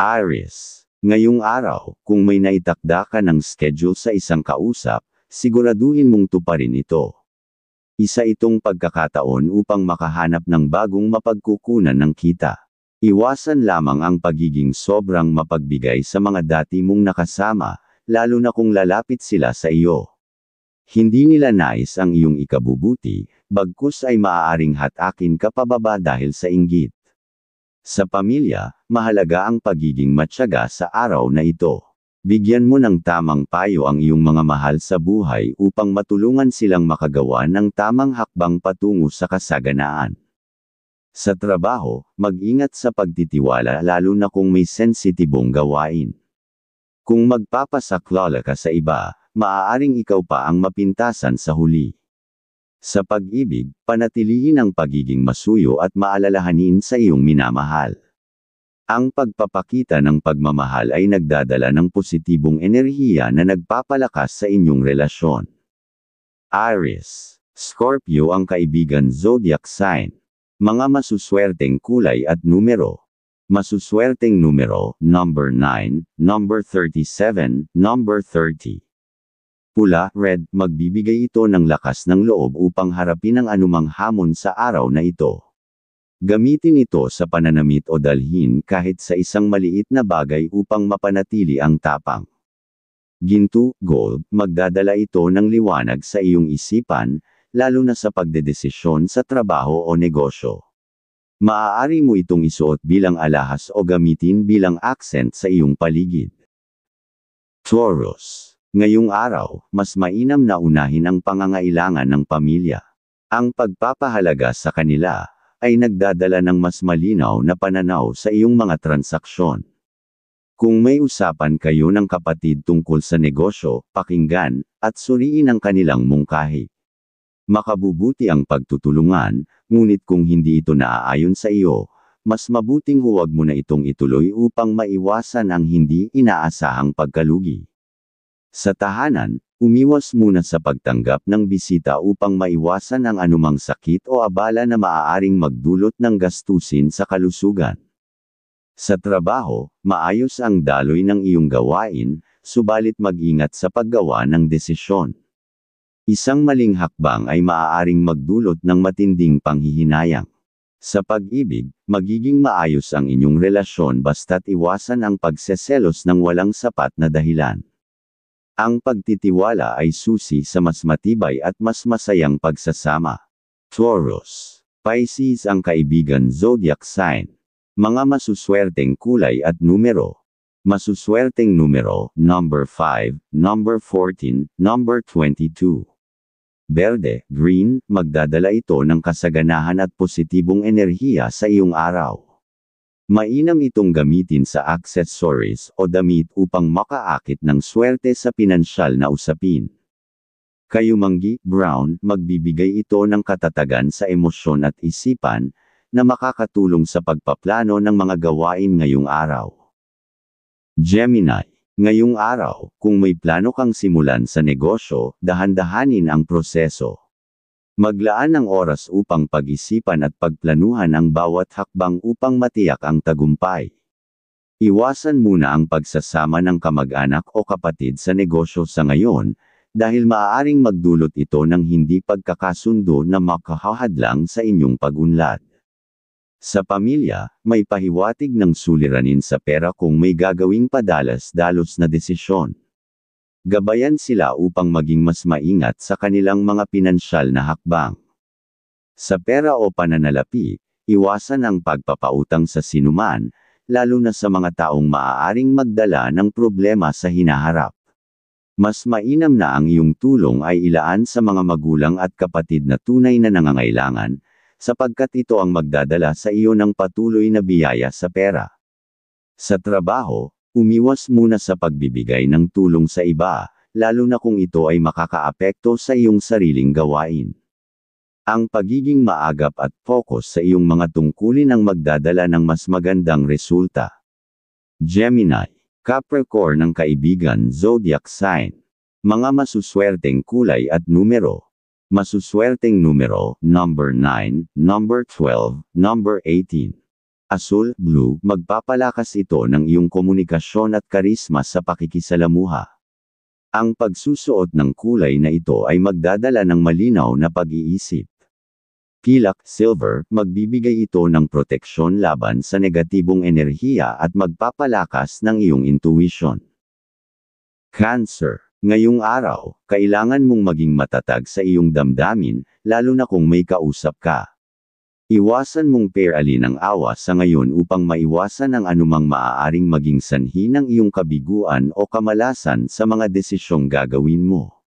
Aries. Ngayong araw, kung may naitakda ka ng schedule sa isang kausap, siguraduhin mong tuparin ito. Isa itong pagkakataon upang makahanap ng bagong mapagkukunan ng kita. Iwasan lamang ang pagiging sobrang mapagbigay sa mga dati mong nakasama, lalo na kung lalapit sila sa iyo. Hindi nila nais ang iyong ikabubuti, bagkus ay maaaring hatakin ka pababa dahil sa inggit. Sa pamilya, mahalaga ang pagiging matyaga sa araw na ito. Bigyan mo ng tamang payo ang iyong mga mahal sa buhay upang matulungan silang makagawa ng tamang hakbang patungo sa kasaganaan. Sa trabaho, mag-ingat sa pagtitiwala lalo na kung may sensitibong gawain. Kung magpapasaklala ka sa iba, maaaring ikaw pa ang mapintasan sa huli. Sa pag-ibig, panatilihin ang pagiging masuyo at maalalahanin sa iyong minamahal. Ang pagpapakita ng pagmamahal ay nagdadala ng positibong enerhiya na nagpapalakas sa inyong relasyon. Aries. Scorpio ang kaibigan zodiac sign. Mga masuswerteng kulay at numero. Masuswerteng numero, number 9, number 37, number 30. Pula, red, magbibigay ito ng lakas ng loob upang harapin ang anumang hamon sa araw na ito. Gamitin ito sa pananamit o dalhin kahit sa isang maliit na bagay upang mapanatili ang tapang. Ginto, gold, magdadala ito ng liwanag sa iyong isipan, lalo na sa pagdedesisyon sa trabaho o negosyo. Maaari mo itong isuot bilang alahas o gamitin bilang accent sa iyong paligid. Taurus. Ngayong araw, mas mainam na unahin ang pangangailangan ng pamilya. Ang pagpapahalaga sa kanila ay nagdadala ng mas malinaw na pananaw sa iyong mga transaksyon. Kung may usapan kayo ng kapatid tungkol sa negosyo, pakinggan, at suriin ang kanilang mungkahi. Makabubuti ang pagtutulungan, ngunit kung hindi ito naaayon sa iyo, mas mabuting huwag mo na itong ituloy upang maiwasan ang hindi inaasahang pagkalugi. Sa tahanan, umiwas muna sa pagtanggap ng bisita upang maiwasan ang anumang sakit o abala na maaaring magdulot ng gastusin sa kalusugan. Sa trabaho, maayos ang daloy ng iyong gawain, subalit mag-ingat sa paggawa ng desisyon. Isang maling hakbang ay maaaring magdulot ng matinding panghihinayang. Sa pag-ibig, magiging maayos ang inyong relasyon basta't iwasan ang pagseselos ng walang sapat na dahilan. Ang pagtitiwala ay susi sa mas matibay at mas masayang pagsasama. Taurus. Pisces ang kaibigan zodiac sign. Mga masuswerteng kulay at numero. Masuswerteng numero, number 5, number 14, number 22. Berde, green, magdadala ito ng kasaganahan at positibong enerhiya sa iyong araw. Mainam itong gamitin sa accessories o damit upang makaakit ng swerte sa pinansyal na usapin. Kayumanggi, brown, magbibigay ito ng katatagan sa emosyon at isipan, na makakatulong sa pagpaplano ng mga gawain ngayong araw. Gemini. Ngayong araw, kung may plano kang simulan sa negosyo, dahan-dahanin ang proseso. Maglaan ng oras upang pag-isipan at pagplanuhan ang bawat hakbang upang matiyak ang tagumpay. Iwasan muna ang pagsasama ng kamag-anak o kapatid sa negosyo sa ngayon, dahil maaaring magdulot ito ng hindi pagkakasundo na makahahadlang sa inyong pag-unlad. Sa pamilya, may pahiwatig ng suliranin sa pera kung may gagawing padalos-dalos na desisyon. Gabayan sila upang maging mas maingat sa kanilang mga pinansyal na hakbang. Sa pera o pananalapi, iwasan ang pagpapautang sa sinuman, lalo na sa mga taong maaaring magdala ng problema sa hinaharap. Mas mainam na ang iyong tulong ay ilaan sa mga magulang at kapatid na tunay na nangangailangan, sapagkat ito ang magdadala sa iyo ng patuloy na biyaya sa pera. Sa trabaho, umiwas muna sa pagbibigay ng tulong sa iba, lalo na kung ito ay makakaapekto sa iyong sariling gawain. Ang pagiging maagap at focus sa iyong mga tungkulin ang magdadala ng mas magandang resulta. Gemini. Capricorn ang kaibigan zodiac sign. Mga masuswerteng kulay at numero. Masuswerteng numero, number 9, number 12, number 18. Asul, blue, magpapalakas ito ng iyong komunikasyon at karisma sa pakikisalamuha. Ang pagsusuot ng kulay na ito ay magdadala ng malinaw na pag-iisip. Pilak, silver, magbibigay ito ng proteksyon laban sa negatibong enerhiya at magpapalakas ng iyong intuition. Cancer, ngayong araw, kailangan mong maging matatag sa iyong damdamin, lalo na kung may kausap ka. Iwasan mong pairalin ang awa sa ngayon upang maiwasan ang anumang maaaring maging sanhi ng iyong kabiguan o kamalasan sa mga desisyong gagawin mo.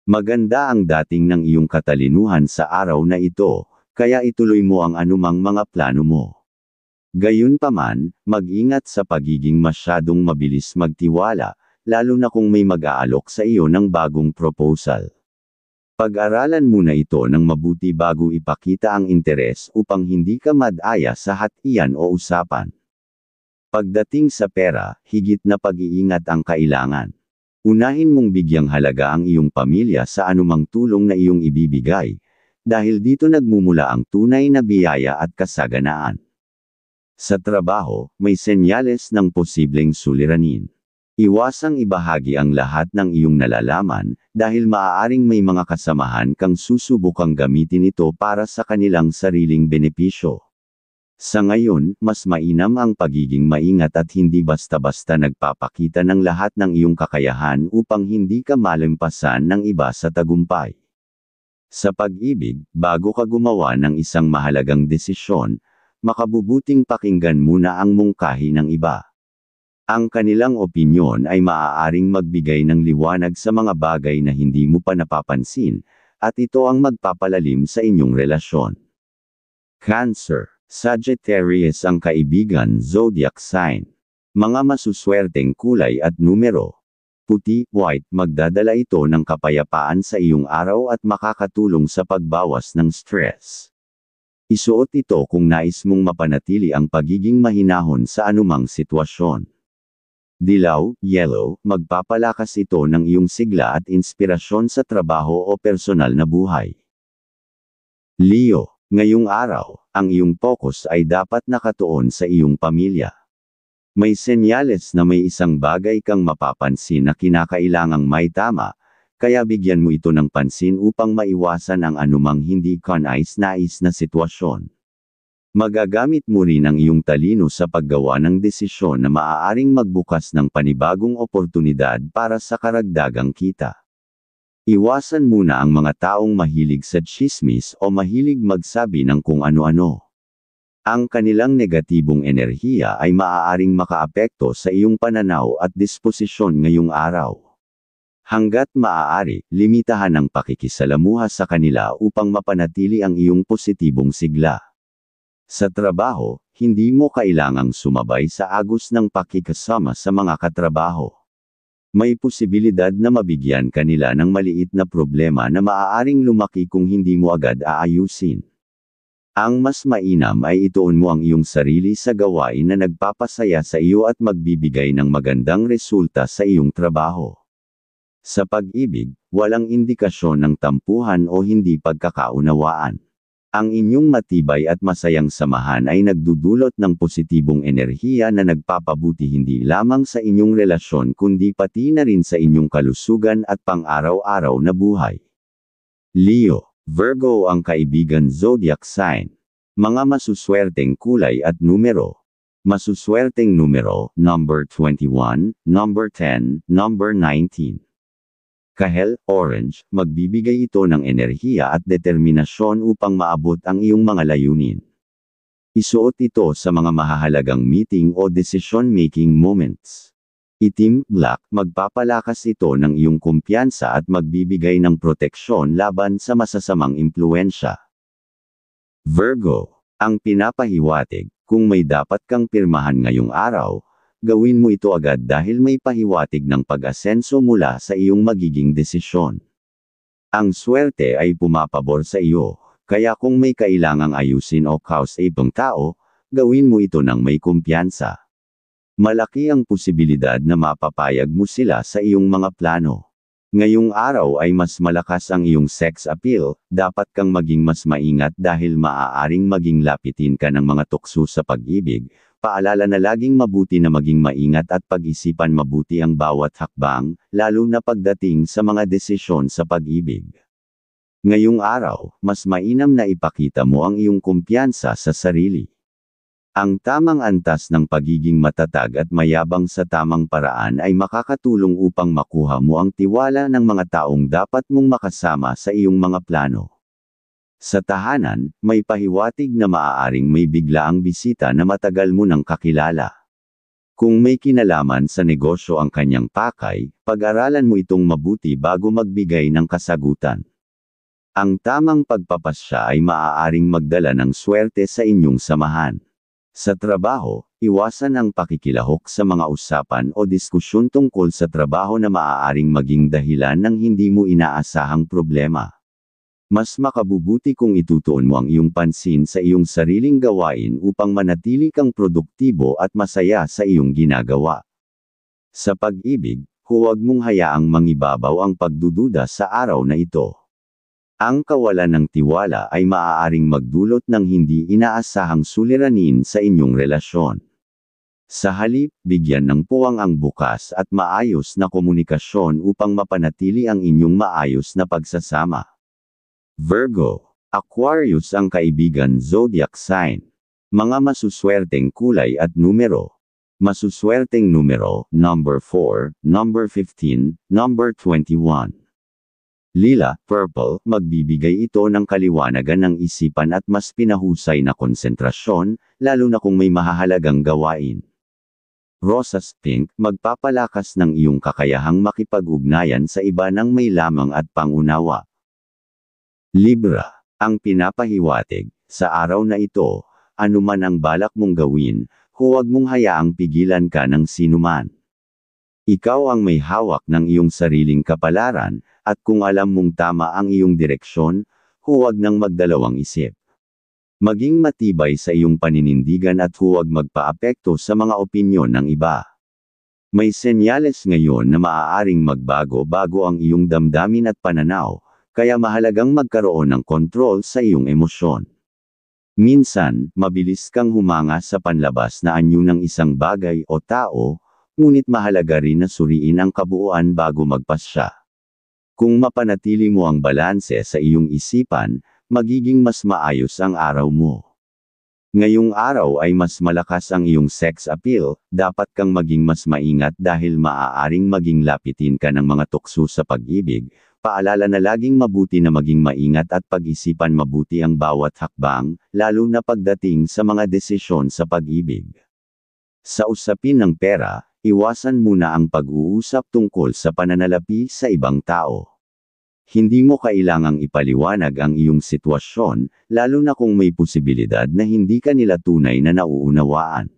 Maganda ang dating ng iyong katalinuhan sa araw na ito, kaya ituloy mo ang anumang mga plano mo. Gayunpaman, mag-ingat sa pagiging masyadong mabilis magtiwala, lalo na kung may mag-aalok sa iyo ng bagong proposal. Pag-aralan muna ito ng mabuti bago ipakita ang interes upang hindi ka madaya sa hatian o usapan. Pagdating sa pera, higit na pag-iingat ang kailangan. Unahin mong bigyang halaga ang iyong pamilya sa anumang tulong na iyong ibibigay, dahil dito nagmumula ang tunay na biyaya at kasaganaan. Sa trabaho, may senyales ng posibleng suliranin. Iwasang ibahagi ang lahat ng iyong nalalaman, dahil maaaring may mga kasamahan kang susubukang gamitin ito para sa kanilang sariling benepisyo. Sa ngayon, mas mainam ang pagiging maingat at hindi basta-basta nagpapakita ng lahat ng iyong kakayahan upang hindi ka malampasan ng iba sa tagumpay. Sa pag-ibig, bago ka gumawa ng isang mahalagang desisyon, makabubuting pakinggan muna ang mungkahi ng iba. Ang kanilang opinyon ay maaaring magbigay ng liwanag sa mga bagay na hindi mo pa napapansin, at ito ang magpapalalim sa inyong relasyon. Cancer, Sagittarius ang kaibigan zodiac sign. Mga masuswerteng kulay at numero. Puti, white, magdadala ito ng kapayapaan sa iyong araw at makakatulong sa pagbawas ng stress. Isuot ito kung nais mong mapanatili ang pagiging mahinahon sa anumang sitwasyon. Dilaw, yellow, magpapalakas ito ng iyong sigla at inspirasyon sa trabaho o personal na buhay. Leo, ngayong araw, ang iyong focus ay dapat nakatuon sa iyong pamilya. May senyales na may isang bagay kang mapapansin na kinakailangang may tama, kaya bigyan mo ito ng pansin upang maiwasan ang anumang hindi kanais-nais na sitwasyon. Magagamit mo rin ang iyong talino sa paggawa ng desisyon na maaaring magbukas ng panibagong oportunidad para sa karagdagang kita. Iwasan muna ang mga taong mahilig sa tsismis o mahilig magsabi ng kung ano-ano. Ang kanilang negatibong enerhiya ay maaaring makaapekto sa iyong pananaw at disposisyon ngayong araw. Hanggat maaari, limitahan ang pakikisalamuha sa kanila upang mapanatili ang iyong positibong sigla. Sa trabaho, hindi mo kailangang sumabay sa agos ng pakikasama sa mga katrabaho. May posibilidad na mabigyan kanila ng maliit na problema na maaaring lumaki kung hindi mo agad aayusin. Ang mas mainam ay ituon mo ang iyong sarili sa gawain na nagpapasaya sa iyo at magbibigay ng magandang resulta sa iyong trabaho. Sa pag-ibig, walang indikasyon ng tampuhan o hindi pagkakaunawaan. Ang inyong matibay at masayang samahan ay nagdudulot ng positibong enerhiya na nagpapabuti hindi lamang sa inyong relasyon kundi pati na rin sa inyong kalusugan at pang-araw-araw na buhay. Leo, Virgo ang kaibigan zodiac sign. Mga masuswerteng kulay at numero. Masuswerteng numero, number 21, number 10, number 19. Kahel, orange, magbibigay ito ng enerhiya at determinasyon upang maabot ang iyong mga layunin. Isuot ito sa mga mahahalagang meeting o decision-making moments. Itim, black, magpapalakas ito ng iyong kumpiyansa at magbibigay ng proteksyon laban sa masasamang impluensya. Virgo, ang pinapahiwatig, kung may dapat kang pirmahan ngayong araw, gawin mo ito agad dahil may pahiwatig ng pag-asenso mula sa iyong magiging desisyon. Ang swerte ay pumapabor sa iyo, kaya kung may kailangang ayusin o kausapang tao, gawin mo ito ng may kumpiyansa. Malaki ang posibilidad na mapapayag mo sila sa iyong mga plano. Ngayong araw ay mas malakas ang iyong sex appeal, dapat kang maging mas maingat dahil maaaring maging lapitin ka ng mga tukso sa pag-ibig. Paalala na laging mabuti na maging maingat at pag-isipan mabuti ang bawat hakbang, lalo na pagdating sa mga desisyon sa pag-ibig. Ngayong araw, mas mainam na ipakita mo ang iyong kumpiyansa sa sarili. Ang tamang antas ng pagiging matatag at mayabang sa tamang paraan ay makakatulong upang makuha mo ang tiwala ng mga taong dapat mong makasama sa iyong mga plano. Sa tahanan, may pahiwatig na maaaring may biglaang bisita na matagal mo nang kakilala. Kung may kinalaman sa negosyo ang kanyang pakay, pag-aralan mo itong mabuti bago magbigay ng kasagutan. Ang tamang pagpapasya ay maaaring magdala ng swerte sa inyong samahan. Sa trabaho, iwasan ang pakikilahok sa mga usapan o diskusyon tungkol sa trabaho na maaaring maging dahilan ng hindi mo inaasahang problema. Mas makabubuti kung itutuon mo ang iyong pansin sa iyong sariling gawain upang manatili kang produktibo at masaya sa iyong ginagawa. Sa pag-ibig, huwag mong hayaang mangibabaw ang pagdududa sa araw na ito. Ang kawalan ng tiwala ay maaaring magdulot ng hindi inaasahang suliranin sa inyong relasyon. Sa halip, bigyan ng puwang ang bukas at maayos na komunikasyon upang mapanatili ang inyong maayos na pagsasama. Virgo, Aquarius ang kaibigan zodiac sign. Mga masuswerteng kulay at numero. Masuswerteng numero, number 4, number 15, number 21. Lila, purple, magbibigay ito ng kaliwanagan ng isipan at mas pinahusay na konsentrasyon, lalo na kung may mahahalagang gawain. Rosas, pink, magpapalakas ng iyong kakayahang makipag-ugnayan sa iba ng may lamang at pangunawa. Libra, ang pinapahiwatig, sa araw na ito, anuman ang balak mong gawin, huwag mong hayaang pigilan ka ng sinuman. Ikaw ang may hawak ng iyong sariling kapalaran, at kung alam mong tama ang iyong direksyon, huwag nang magdalawang isip. Maging matibay sa iyong paninindigan at huwag magpaapekto sa mga opinyon ng iba. May senyales ngayon na maaaring magbago bago ang iyong damdamin at pananaw, kaya mahalagang magkaroon ng kontrol sa iyong emosyon. Minsan, mabilis kang humanga sa panlabas na anyo ng isang bagay o tao, ngunit mahalaga rin na suriin ang kabuuan bago magpasya. Kung mapanatili mo ang balanse sa iyong isipan, magiging mas maayos ang araw mo. Ngayong araw ay mas malakas ang iyong sex appeal, dapat kang maging mas maingat dahil maaaring maging lapitin ka ng mga tukso sa pag-ibig. Paalala na laging mabuti na maging maingat at pag-isipan mabuti ang bawat hakbang, lalo na pagdating sa mga desisyon sa pag-ibig. Sa usapin ng pera, iwasan muna ang pag-uusap tungkol sa pananalapi sa ibang tao. Hindi mo kailangang ipaliwanag ang iyong sitwasyon, lalo na kung may posibilidad na hindi ka nila tunay na nauunawaan.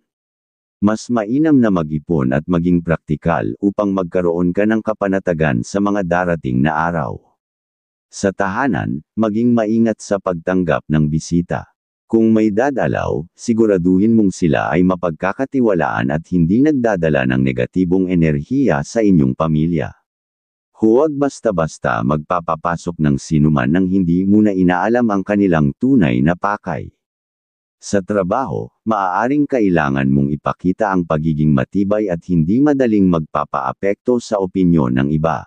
Mas mainam na mag-ipon at maging praktikal upang magkaroon ka ng kapanatagan sa mga darating na araw. Sa tahanan, maging maingat sa pagtanggap ng bisita. Kung may dadalaw, siguraduhin mong sila ay mapagkakatiwalaan at hindi nagdadala ng negatibong enerhiya sa inyong pamilya. Huwag basta-basta magpapapasok ng sinuman nang hindi mo na inaalam ang kanilang tunay na pakay. Sa trabaho, maaaring kailangan mong ipakita ang pagiging matibay at hindi madaling magpapaapekto sa opinyon ng iba.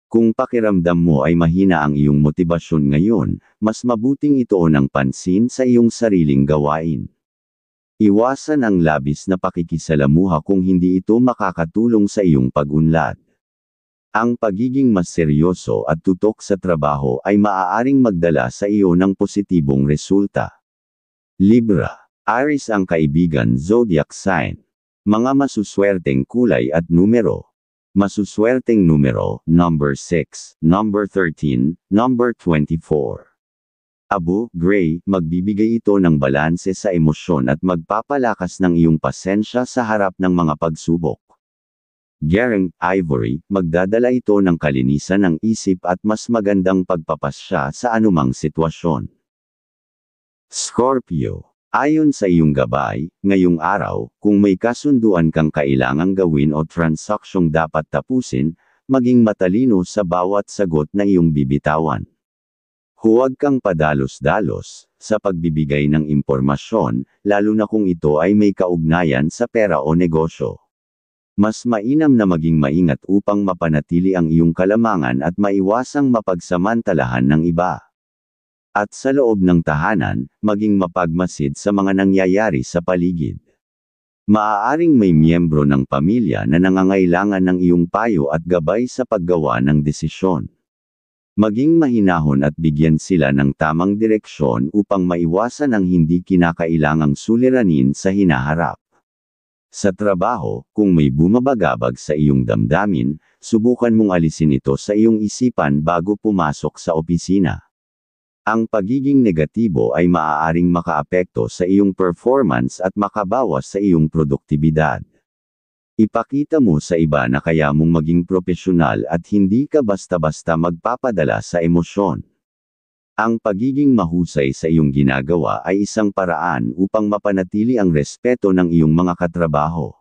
Kung pakiramdam mo ay mahina ang iyong motibasyon ngayon, mas mabuting ituon ang pansin sa iyong sariling gawain. Iwasan ang labis na pakikisalamuha kung hindi ito makakatulong sa iyong pag-unlad. Ang pagiging mas seryoso at tutok sa trabaho ay maaaring magdala sa iyo ng positibong resulta. Libra, Aries ang kaibigan zodiac sign. Mga masuswerteng kulay at numero. Masuswerteng numero, number 6, number 13, number 24. Abu, gray, magbibigay ito ng balanse sa emosyon at magpapalakas ng iyong pasensya sa harap ng mga pagsubok. Gerang, ivory, magdadala ito ng kalinisan ng isip at mas magandang pagpapasya sa anumang sitwasyon. Scorpio, ayon sa iyong gabay, ngayong araw, kung may kasunduan kang kailangang gawin o transaksyong dapat tapusin, maging matalino sa bawat sagot na iyong bibitawan. Huwag kang padalos-dalos sa pagbibigay ng impormasyon, lalo na kung ito ay may kaugnayan sa pera o negosyo. Mas mainam na maging maingat upang mapanatili ang iyong kalamangan at maiwasang mapagsamantalahan ng iba. At sa loob ng tahanan, maging mapagmasid sa mga nangyayari sa paligid. Maaaring may miyembro ng pamilya na nangangailangan ng iyong payo at gabay sa paggawa ng desisyon. Maging mahinahon at bigyan sila ng tamang direksyon upang maiwasan ang hindi kinakailangang suliranin sa hinaharap. Sa trabaho, kung may bumabagabag sa iyong damdamin, subukan mong alisin ito sa iyong isipan bago pumasok sa opisina. Ang pagiging negatibo ay maaaring makaapekto sa iyong performance at makabawas sa iyong produktibidad. Ipakita mo sa iba na kaya mong maging propesyonal at hindi ka basta-basta magpapadala sa emosyon. Ang pagiging mahusay sa iyong ginagawa ay isang paraan upang mapanatili ang respeto ng iyong mga katrabaho.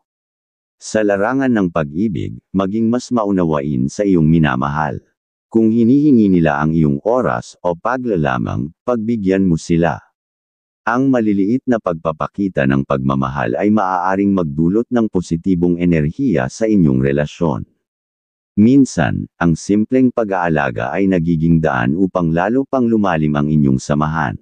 Sa larangan ng pag-ibig, maging mas maunawain sa iyong minamahal. Kung hinihingi nila ang iyong oras o paglalamang, pagbigyan mo sila. Ang maliliit na pagpapakita ng pagmamahal ay maaaring magdulot ng positibong enerhiya sa inyong relasyon. Minsan, ang simpleng pag-aalaga ay nagiging daan upang lalo pang lumalim ang inyong samahan.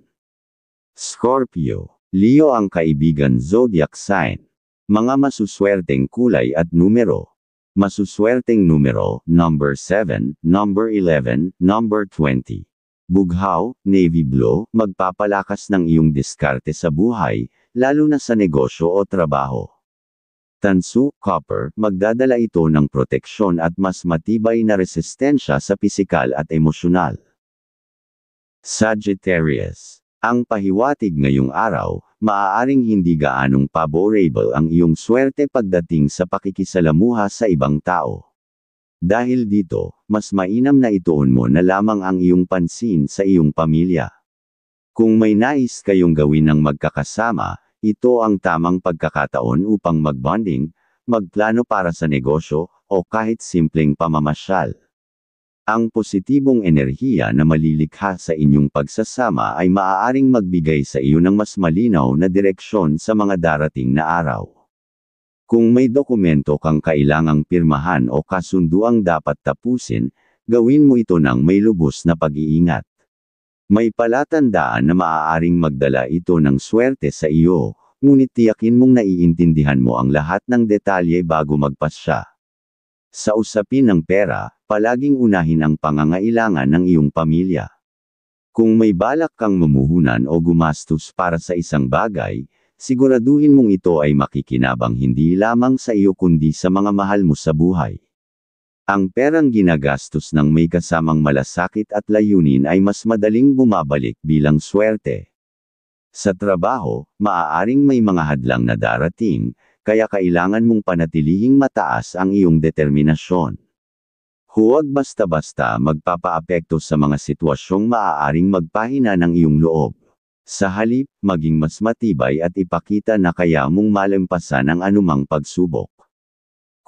Scorpio, Leo ang kaibigan zodiac sign. Mga masuswerteng kulay at numero. Masuswerteng numero, number 7, number 11, number 20. Bughaw, navy blue, magpapalakas ng iyong diskarte sa buhay, lalo na sa negosyo o trabaho. Tansu, copper, magdadala ito ng proteksyon at mas matibay na resistensya sa pisikal at emosyonal. Sagittarius, ang pahiwatig ngayong araw, maaaring hindi gaanong favorable ang iyong swerte pagdating sa pakikisalamuha sa ibang tao. Dahil dito, mas mainam na ituon mo na lamang ang iyong pansin sa iyong pamilya. Kung may nais kayong gawin ng magkakasama, ito ang tamang pagkakataon upang mag-bonding, magplano para sa negosyo, o kahit simpleng pamamasyal. Ang positibong enerhiya na malilikha sa inyong pagsasama ay maaaring magbigay sa iyo ng mas malinaw na direksyon sa mga darating na araw. Kung may dokumento kang kailangang pirmahan o kasunduang dapat tapusin, gawin mo ito ng may lubos na pag-iingat. May palatandaan na maaaring magdala ito ng swerte sa iyo, ngunit tiyakin mong naiintindihan mo ang lahat ng detalye bago magpasya. Sa usapin ng pera, palaging unahin ang pangangailangan ng iyong pamilya. Kung may balak kang mamuhunan o gumastos para sa isang bagay, siguraduhin mong ito ay makikinabang hindi lamang sa iyo kundi sa mga mahal mo sa buhay. Ang perang ginagastos ng may kasamang malasakit at layunin ay mas madaling bumabalik bilang swerte. Sa trabaho, maaaring may mga hadlang na darating, kaya kailangan mong panatilihing mataas ang iyong determinasyon. Huwag basta-basta magpapaapekto sa mga sitwasyong maaaring magpahina ng iyong loob. Sa halip, maging mas matibay at ipakita na kaya mong malampasan ang anumang pagsubok.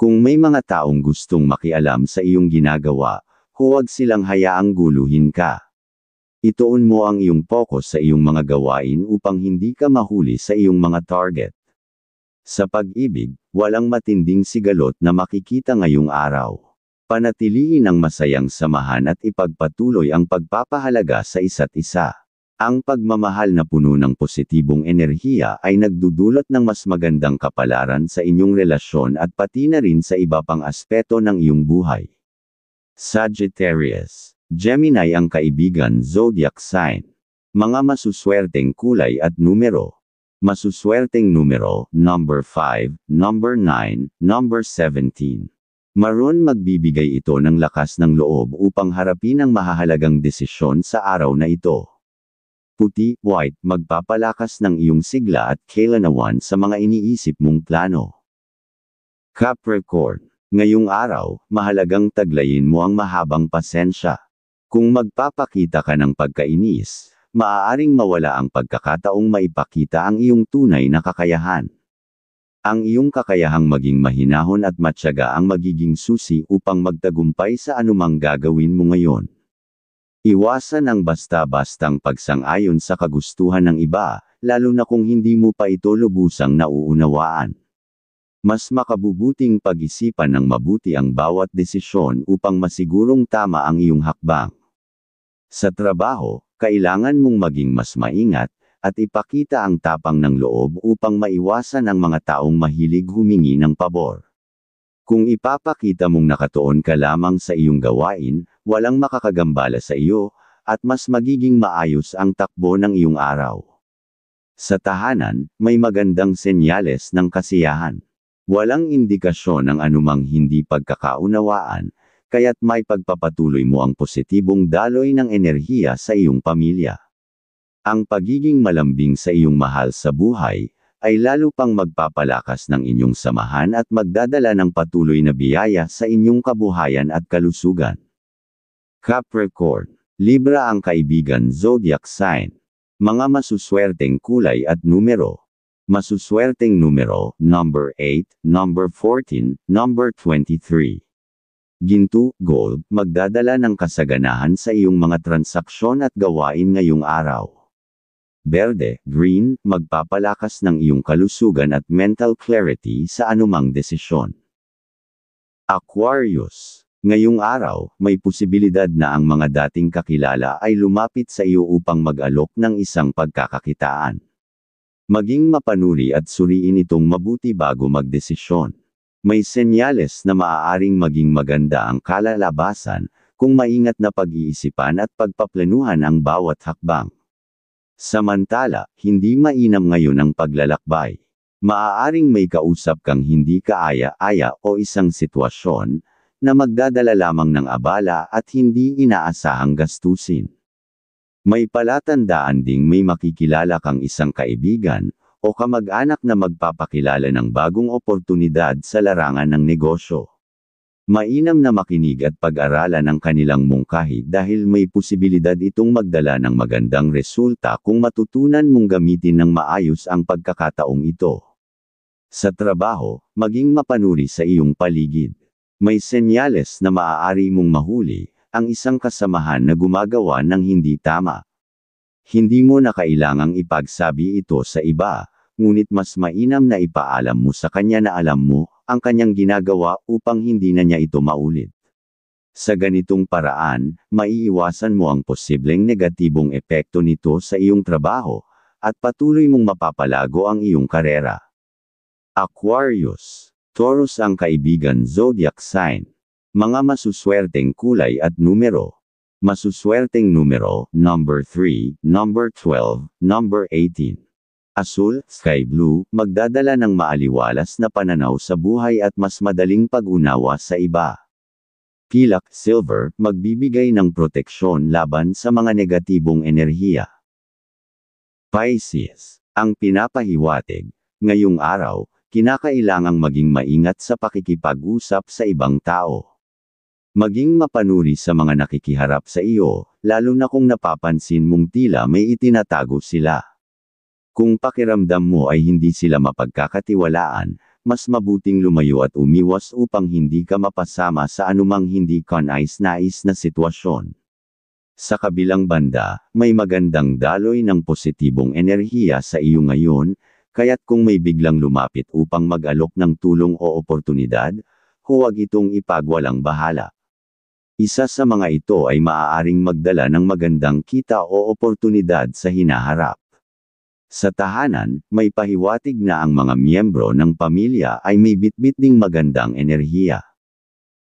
Kung may mga taong gustong makialam sa iyong ginagawa, huwag silang hayaang guluhin ka. Ituon mo ang iyong focus sa iyong mga gawain upang hindi ka mahuli sa iyong mga target. Sa pag-ibig, walang matinding sigalot na makikita ngayong araw. Panatilihin ang masayang samahan at ipagpatuloy ang pagpapahalaga sa isa't isa. Ang pagmamahal na puno ng positibong enerhiya ay nagdudulot ng mas magandang kapalaran sa inyong relasyon at pati na rin sa iba pang aspeto ng iyong buhay. Sagittarius, Gemini ang kaibigan zodiac sign. Mga masuswerteng kulay at numero. Masuswerteng numero, number 5, number 9, number 17. Maroon magbibigay ito ng lakas ng loob upang harapin ang mahahalagang desisyon sa araw na ito. Puti, white, magpapalakas ng iyong sigla at kailanawan sa mga iniisip mong plano. Capricorn, ngayong araw, mahalagang taglayin mo ang mahabang pasensya. Kung magpapakita ka ng pagkainis, maaaring mawala ang pagkakataong maipakita ang iyong tunay na kakayahan. Ang iyong kakayahang maging mahinahon at matyaga ang magiging susi upang magtagumpay sa anumang gagawin mo ngayon. Iwasan ang basta-bastang pagsang-ayon sa kagustuhan ng iba, lalo na kung hindi mo pa ito lubusang nauunawaan. Mas makabubuting pag-isipan ng mabuti ang bawat desisyon upang masigurong tama ang iyong hakbang. Sa trabaho, kailangan mong maging mas maingat, at ipakita ang tapang ng loob upang maiwasan ang mga taong mahilig humingi ng pabor. Kung ipapakita mong nakatuon ka lamang sa iyong gawain, walang makakagambala sa iyo, at mas magiging maayos ang takbo ng iyong araw. Sa tahanan, may magandang senyales ng kasiyahan. Walang indikasyon ng anumang hindi pagkakaunawaan, kaya't may pagpapatuloy mo ang positibong daloy ng enerhiya sa iyong pamilya. Ang pagiging malambing sa iyong mahal sa buhay, ay lalo pang magpapalakas ng inyong samahan at magdadala ng patuloy na biyaya sa inyong kabuhayan at kalusugan. Capricorn, Libra ang kaibigan zodiac sign. Mga masuswerteng kulay at numero. Masuswerteng numero, number 8, number 14, number 23. Ginto, gold, magdadala ng kasaganahan sa iyong mga transaksyon at gawain ngayong araw. Berde, green, magpapalakas ng iyong kalusugan at mental clarity sa anumang desisyon. Aquarius, ngayong araw, may posibilidad na ang mga dating kakilala ay lumapit sa iyo upang mag-alok ng isang pagkakakitaan. Maging mapanuri at suriin itong mabuti bago magdesisyon. May senyales na maaaring maging maganda ang kalalabasan, kung maingat na pag-iisipan at pagpaplanuhan ang bawat hakbang. Samantala, hindi mainam ngayon ang paglalakbay. Maaaring may kausap kang hindi kaaya-aya o isang sitwasyon, na magdadala lamang ng abala at hindi inaasahang gastusin. May palatandaan ding may makikilala kang isang kaibigan, o kamag-anak na magpapakilala ng bagong oportunidad sa larangan ng negosyo. Mainam na makinig at pag-aralan ang kanilang mungkahi dahil may posibilidad itong magdala ng magandang resulta kung matutunan mong gamitin ng maayos ang pagkakataong ito. Sa trabaho, maging mapanuri sa iyong paligid. May senyales na maaari mong mahuli, ang isang kasamahan na gumagawa ng hindi tama. Hindi mo na kailangang ipagsabi ito sa iba, ngunit mas mainam na ipaalam mo sa kanya na alam mo ang kanyang ginagawa upang hindi na niya ito maulit. Sa ganitong paraan, maiiwasan mo ang posibleng negatibong epekto nito sa iyong trabaho, at patuloy mong mapapalago ang iyong karera. Aquarius, Taurus ang kaibigan zodiac sign. Mga masuswerteng kulay at numero. Masuswerteng numero, number 3, number 12, number 18. Asul, sky blue, magdadala ng maaliwalas na pananaw sa buhay at mas madaling pag-unawa sa iba. Pilak, silver, magbibigay ng proteksyon laban sa mga negatibong enerhiya. Pisces, ang pinapahiwatig. Ngayong araw, kinakailangang maging maingat sa pakikipag-usap sa ibang tao. Maging mapanuri sa mga nakikiharap sa iyo, lalo na kung napapansin mong tila may itinatago sila. Kung pakiramdam mo ay hindi sila mapagkakatiwalaan, mas mabuting lumayo at umiwas upang hindi ka mapasama sa anumang hindi kanais-nais na sitwasyon. Sa kabilang banda, may magandang daloy ng positibong enerhiya sa iyo ngayon, kaya't kung may biglang lumapit upang mag-alok ng tulong o oportunidad, huwag itong ipagwalang bahala. Isa sa mga ito ay maaaring magdala ng magandang kita o oportunidad sa hinaharap. Sa tahanan, may pahiwatig na ang mga miyembro ng pamilya ay may bitbit ding magandang enerhiya.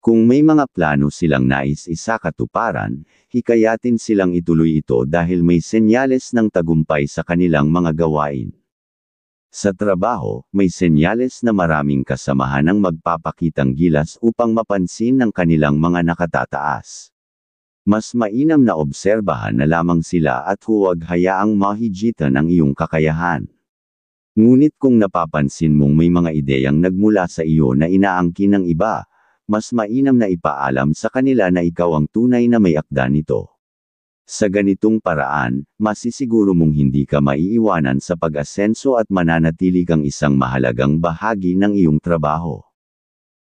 Kung may mga plano silang nais isakatuparan, hikayatin silang ituloy ito dahil may senyales ng tagumpay sa kanilang mga gawain. Sa trabaho, may senyales na maraming kasamahan ang magpapakitang gilas upang mapansin ng kanilang mga nakatataas. Mas mainam na obserbahan na lamang sila at huwag hayaang mahigitan ang iyong kakayahan. Ngunit kung napapansin mong may mga ideyang nagmula sa iyo na inaangkin ng iba, mas mainam na ipaalam sa kanila na ikaw ang tunay na may akda nito. Sa ganitong paraan, masisiguro mong hindi ka maiiwanan sa pag-asenso at mananatili kang isang mahalagang bahagi ng iyong trabaho.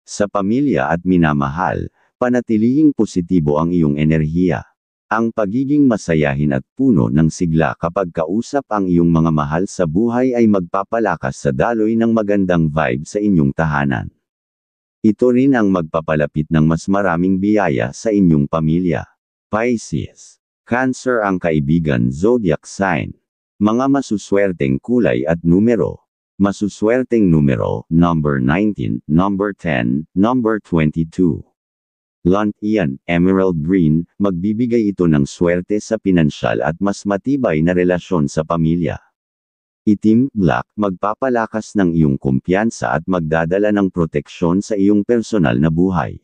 Sa pamilya at minamahal, panatilihing positibo ang iyong enerhiya. Ang pagiging masayahin at puno ng sigla kapag kausap ang iyong mga mahal sa buhay ay magpapalakas sa daloy ng magandang vibe sa inyong tahanan. Ito rin ang magpapalapit ng mas maraming biyaya sa inyong pamilya. Pisces. Cancer ang kaibigan zodiac sign. Mga masuswerteng kulay at numero. Masuswerteng numero, number 19, number 10, number 22. Ian, emerald green, magbibigay ito ng swerte sa pinansyal at mas matibay na relasyon sa pamilya. Itim, black, magpapalakas ng iyong kumpiyansa at magdadala ng proteksyon sa iyong personal na buhay.